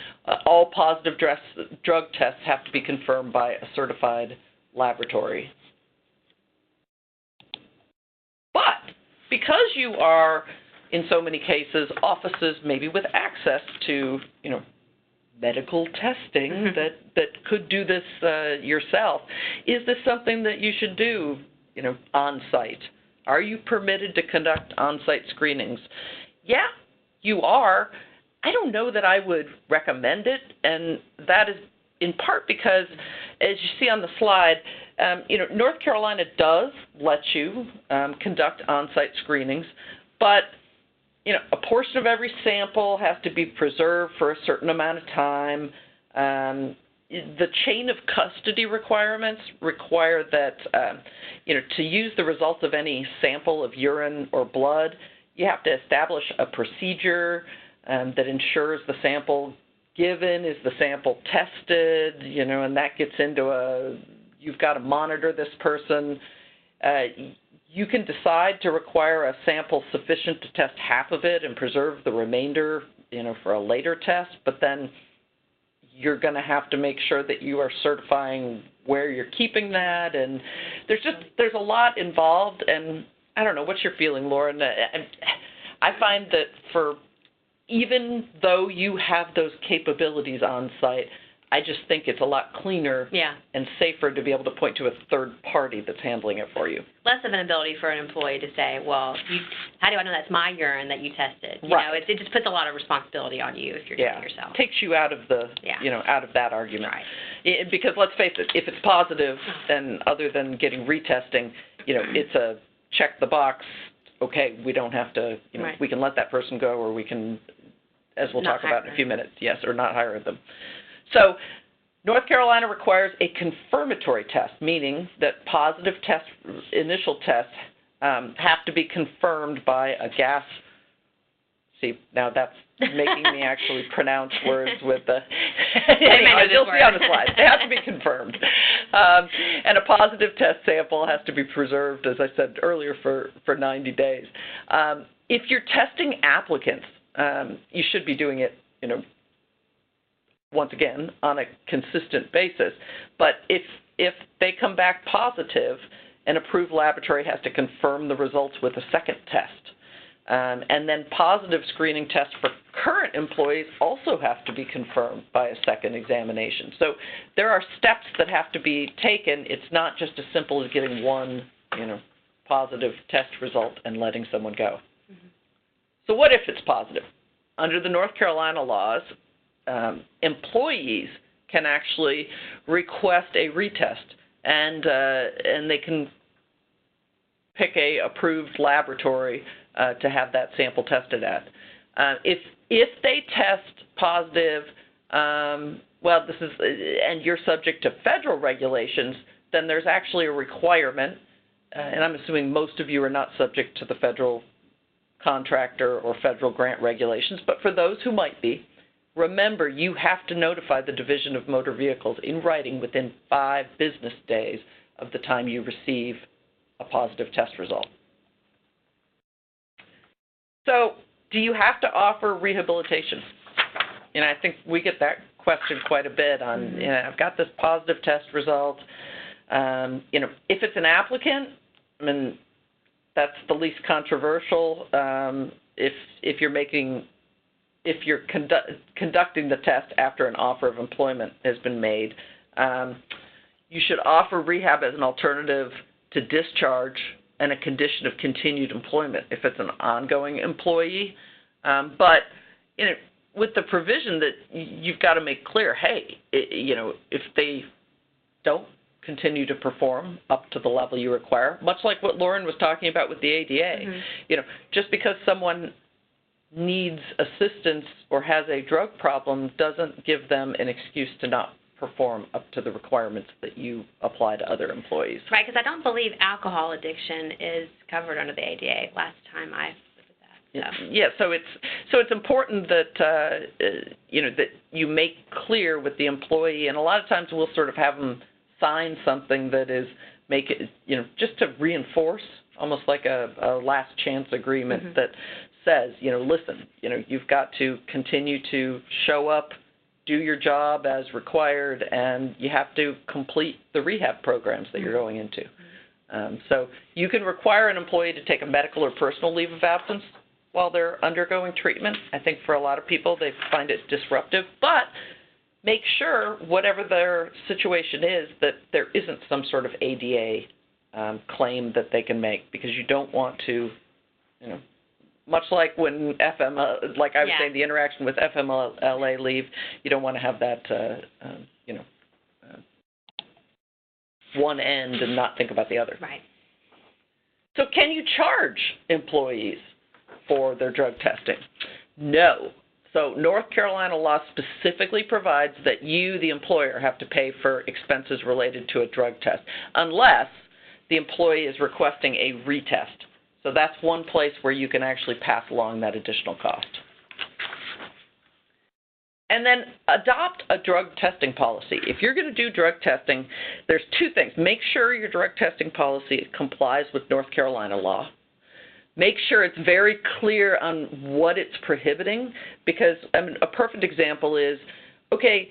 all positive drug tests have to be confirmed by a certified laboratory. But because you are, in so many cases, offices maybe with access to, medical testing that could do this yourself, is this something that you should do, on-site? Are you permitted to conduct on-site screenings? Yeah, you are. I don't know that I would recommend it, and that is in part because, as you see on the slide, North Carolina does let you conduct on-site screenings, but a portion of every sample has to be preserved for a certain amount of time. The chain of custody requirements require that, to use the results of any sample of urine or blood, you have to establish a procedure that ensures the sample given? Is the sample tested? And that gets into you've got to monitor this person. You can decide to require a sample sufficient to test half of it and preserve the remainder, for a later test, but then you're going to have to make sure that you are certifying where you're keeping that, and there's a lot involved, and I don't know, what's your feeling, Lauren? I find that even though you have those capabilities on site, I just think it's a lot cleaner and safer to be able to point to a third party that's handling it for you. Less of an ability for an employee to say, well, how do I know that's my urine that you tested? Right. It just puts a lot of responsibility on you if you're doing it yourself. Takes you out of the, out of that argument. Right. Because let's face it, if it's positive, then other than getting retesting, it's a check the box. Okay, we don't have to, we can let that person go, or we can, as we'll talk about in a few minutes, or not hire them. So North Carolina requires a confirmatory test, meaning that positive initial tests have to be confirmed by a gas. See, now that's making me actually pronounce words with the. Anyway, you'll see on the slide. They have to be confirmed. And a positive test sample has to be preserved, as I said earlier, for 90 days. If you're testing applicants, you should be doing it, once again, on a consistent basis. But if they come back positive, an approved laboratory has to confirm the results with a second test. And then positive screening tests for current employees also have to be confirmed by a second examination. So there are steps that have to be taken. It's not just as simple as getting one, positive test result and letting someone go. Mm-hmm. So what if it's positive? Under the North Carolina laws, employees can actually request a retest, and they can pick a approved laboratory to have that sample tested at. If they test positive, this is, and you're subject to federal regulations, then there's actually a requirement, and I'm assuming most of you are not subject to the federal contractor or federal grant regulations, but for those who might be, remember, you have to notify the Division of Motor Vehicles in writing within 5 business days of the time you receive a positive test result. So, do you have to offer rehabilitation? I think we get that question quite a bit on, I've got this positive test result. If it's an applicant, that's the least controversial. If you're conducting the test after an offer of employment has been made, you should offer rehab as an alternative to discharge and a condition of continued employment if it's an ongoing employee. But with the provision that you've got to make clear, hey, if they don't continue to perform up to the level you require, much like what Lauren was talking about with the ADA, just because someone needs assistance or has a drug problem doesn't give them an excuse to not perform up to the requirements that you apply to other employees. Right, because I don't believe alcohol addiction is covered under the ADA last time I looked at that. So. Yeah, so it's important that that you make clear with the employee, and a lot of times we'll sort of have them sign something that is just to reinforce, almost like a last chance agreement that says, listen, you've got to continue to show up, do your job as required, and you have to complete the rehab programs that you're going into. So you can require an employee to take a medical or personal leave of absence while they're undergoing treatment. I think for a lot of people, they find it disruptive, but make sure, whatever their situation is, that there isn't some sort of ADA claim that they can make, because you don't want to, much like when like I was saying, the interaction with FMLA leave, you don't want to have that, one end and not think about the other. Right. So can you charge employees for their drug testing? No. So North Carolina law specifically provides that you, the employer, have to pay for expenses related to a drug test, unless the employee is requesting a retest. So that's one place where you can actually pass along that additional cost. And then adopt a drug testing policy. If you're going to do drug testing, there's two things. Make sure your drug testing policy complies with North Carolina law. Make sure it's very clear on what it's prohibiting, because a perfect example is, okay,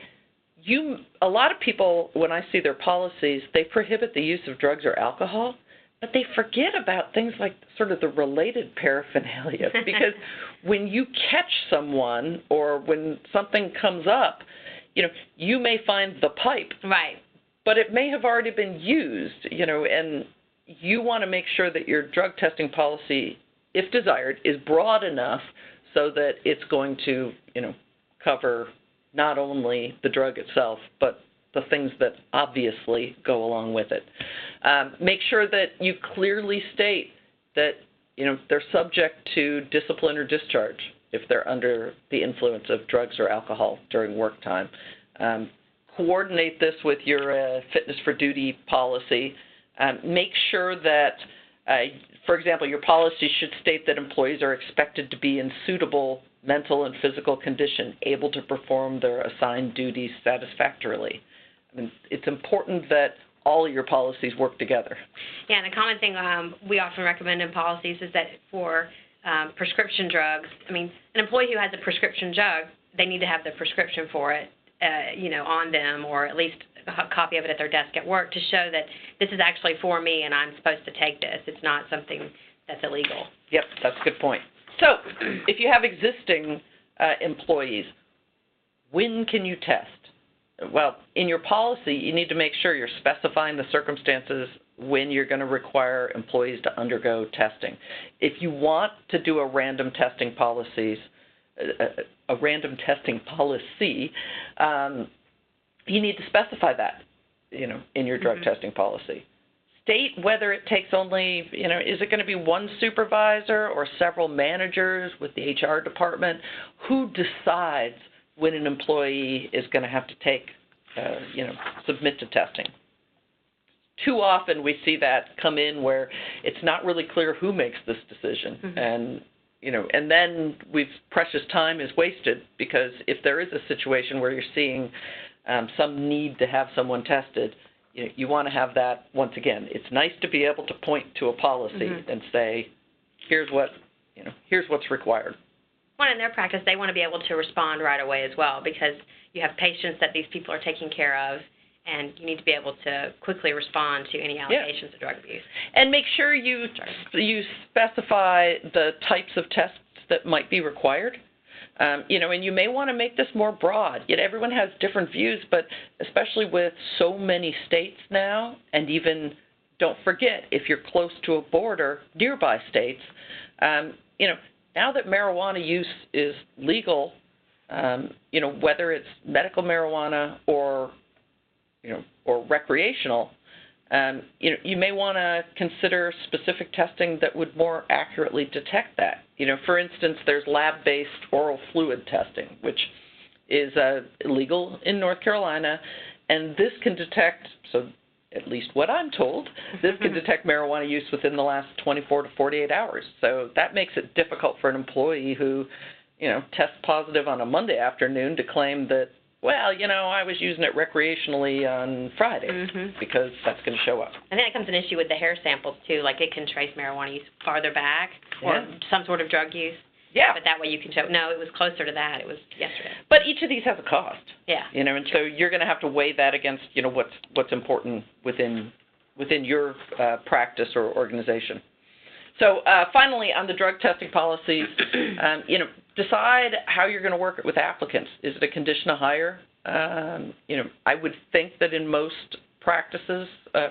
a lot of people, when I see their policies, they prohibit the use of drugs or alcohol, but they forget about things like sort of the related paraphernalia. Because when you catch someone or when something comes up, you may find the pipe. Right. But it may have already been used, and you want to make sure that your drug testing policy, if desired, is broad enough so that it's going to, cover not only the drug itself, but the things that obviously go along with it. Make sure that you clearly state that, they're subject to discipline or discharge if they're under the influence of drugs or alcohol during work time. Coordinate this with your fitness for duty policy. Make sure that, for example, your policy should state that employees are expected to be in suitable mental and physical condition, able to perform their assigned duties satisfactorily. It's important that all of your policies work together. Yeah, and a common thing we often recommend in policies is that for prescription drugs, an employee who has a prescription drug, they need to have the prescription for it, on them, or at least a copy of it at their desk at work to show that this is actually for me and I'm supposed to take this. It's not something that's illegal. Yep, that's a good point. So if you have existing employees, when can you test? Well, in your policy, you need to make sure you're specifying the circumstances when you're going to require employees to undergo testing. If you want to do a random testing policy, you need to specify that, in your drug testing policy. State whether it takes only, is it going to be one supervisor or several managers with the HR department? Who decides when an employee is going to have to take, submit to testing? Too often we see that come in where it's not really clear who makes this decision. And then precious time is wasted, because if there is a situation where you're seeing some need to have someone tested, you want to have that. Once again, it's nice to be able to point to a policy and say, here's what's required. Well, in their practice, they want to be able to respond right away as well, because you have patients that these people are taking care of, and you need to be able to quickly respond to any allegations of drug abuse. And make sure you specify the types of tests that might be required. And you may want to make this more broad. Everyone has different views, but especially with so many states now, and even, don't forget, if you're close to a border, nearby states, now that marijuana use is legal, whether it's medical marijuana or recreational, you may want to consider specific testing that would more accurately detect that. For instance, there's lab-based oral fluid testing, which is illegal in North Carolina, and this can detect, so at least what I'm told, this can detect marijuana use within the last 24 to 48 hours. So that makes it difficult for an employee who, tests positive on a Monday afternoon to claim that, well, I was using it recreationally on Friday, because that's going to show up. I think that becomes an issue with the hair samples, too. Like, it can trace marijuana use farther back or some sort of drug use. Yeah. But that way you can show, no, it was closer to that. It was yesterday. But each of these has a cost. Yeah. And so you're going to have to weigh that against, what's important within your practice or organization. So finally, on the drug testing policies, decide how you're going to work it with applicants. Is it a condition of hire? I would think that in most practices,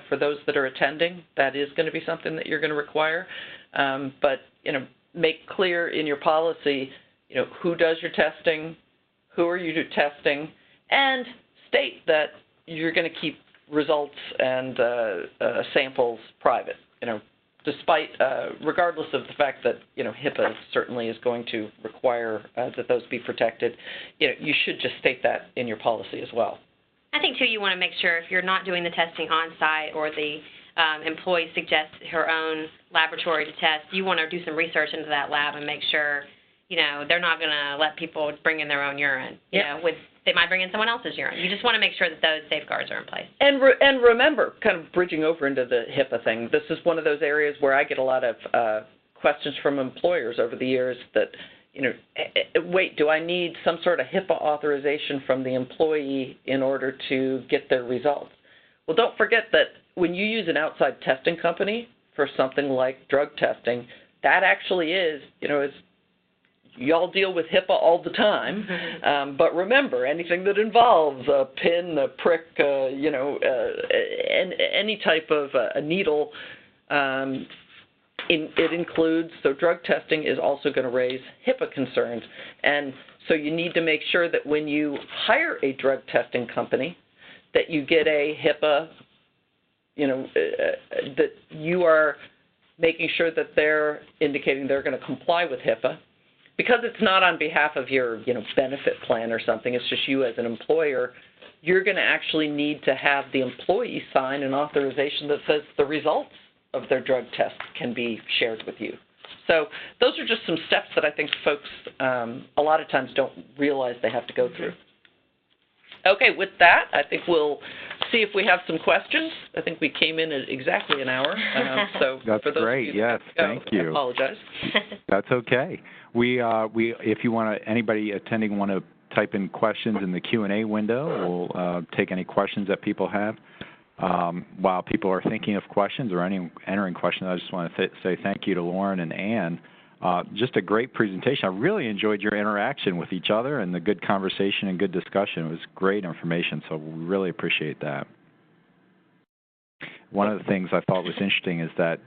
for those that are attending, that is going to be something that you're going to require. But, make clear in your policy, who does your testing, who are you testing, and state that you're going to keep results and samples private, despite, regardless of the fact that, HIPAA certainly is going to require that those be protected, you should just state that in your policy as well. I think, too, you want to make sure if you're not doing the testing on site or the employee suggests her own laboratory to test, you want to do some research into that lab and make sure, they're not going to let people bring in their own urine. They might bring in someone else's urine. You just want to make sure that those safeguards are in place. And remember, kind of bridging over into the HIPAA thing, this is one of those areas where I get a lot of questions from employers over the years that, wait, do I need some sort of HIPAA authorization from the employee in order to get their results? Well, don't forget that when you use an outside testing company for something like drug testing, that actually is, y'all deal with HIPAA all the time, but remember, anything that involves a pin, a prick, any type of a needle, it includes, so drug testing is also going to raise HIPAA concerns. And so you need to make sure that when you hire a drug testing company, that you get a HIPAA, that you are making sure that they're indicating they're going to comply with HIPAA. Because it's not on behalf of your, benefit plan or something, it's just you as an employer, you're going to actually need to have the employee sign an authorization that says the results of their drug test can be shared with you. So those are just some steps that I think folks a lot of times don't realize they have to go through. Okay, with that, I think we'll see if we have some questions. I think we came in at exactly an hour. So that's for those great. Of you yes, thank you. I apologize. That's okay. We if you want to, anybody attending want to type in questions in the Q&A window, we'll take any questions that people have. While people are thinking of questions or entering questions, I just want to say thank you to Lauren and Ann. Just a great presentation. I really enjoyed your interaction with each other and the good conversation and good discussion. It was great information, so we really appreciate that. One of the things I thought was interesting is that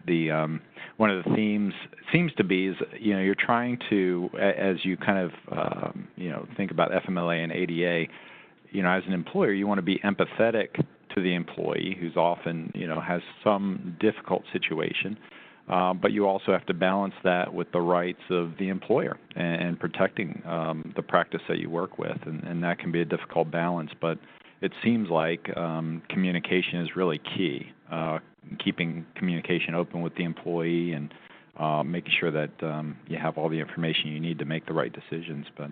one of the themes seems to be is, you're trying to, as you kind of, think about FMLA and ADA, as an employer, you want to be empathetic to the employee who's often, has some difficult situation. But you also have to balance that with the rights of the employer and protecting the practice that you work with, and that can be a difficult balance. But it seems like communication is really key, keeping communication open with the employee and making sure that you have all the information you need to make the right decisions. But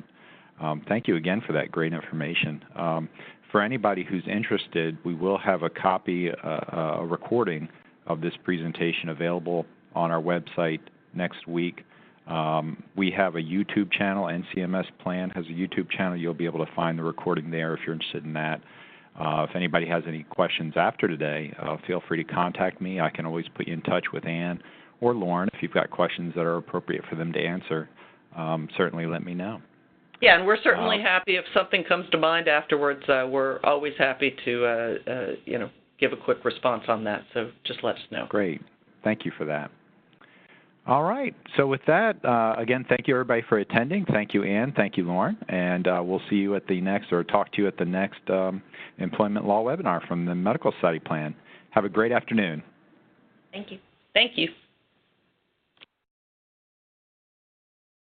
thank you again for that great information. For anybody who's interested, we will have a copy, a recording of this presentation available on our website next week. We have a YouTube channel. NCMS Plan has a YouTube channel. You'll be able to find the recording there if you're interested in that. If anybody has any questions after today, feel free to contact me. I can always put you in touch with Ann or Lauren if you've got questions that are appropriate for them to answer. Certainly let me know. Yeah, and we're certainly happy if something comes to mind afterwards. We're always happy to, give a quick response on that. So just let us know. Great. Thank you for that. All right. So with that, again, thank you, everybody, for attending. Thank you, Ann. Thank you, Lauren. And we'll see you at the next, or talk to you at the next employment law webinar from the Medical Study Plan. Have a great afternoon. Thank you. Thank you.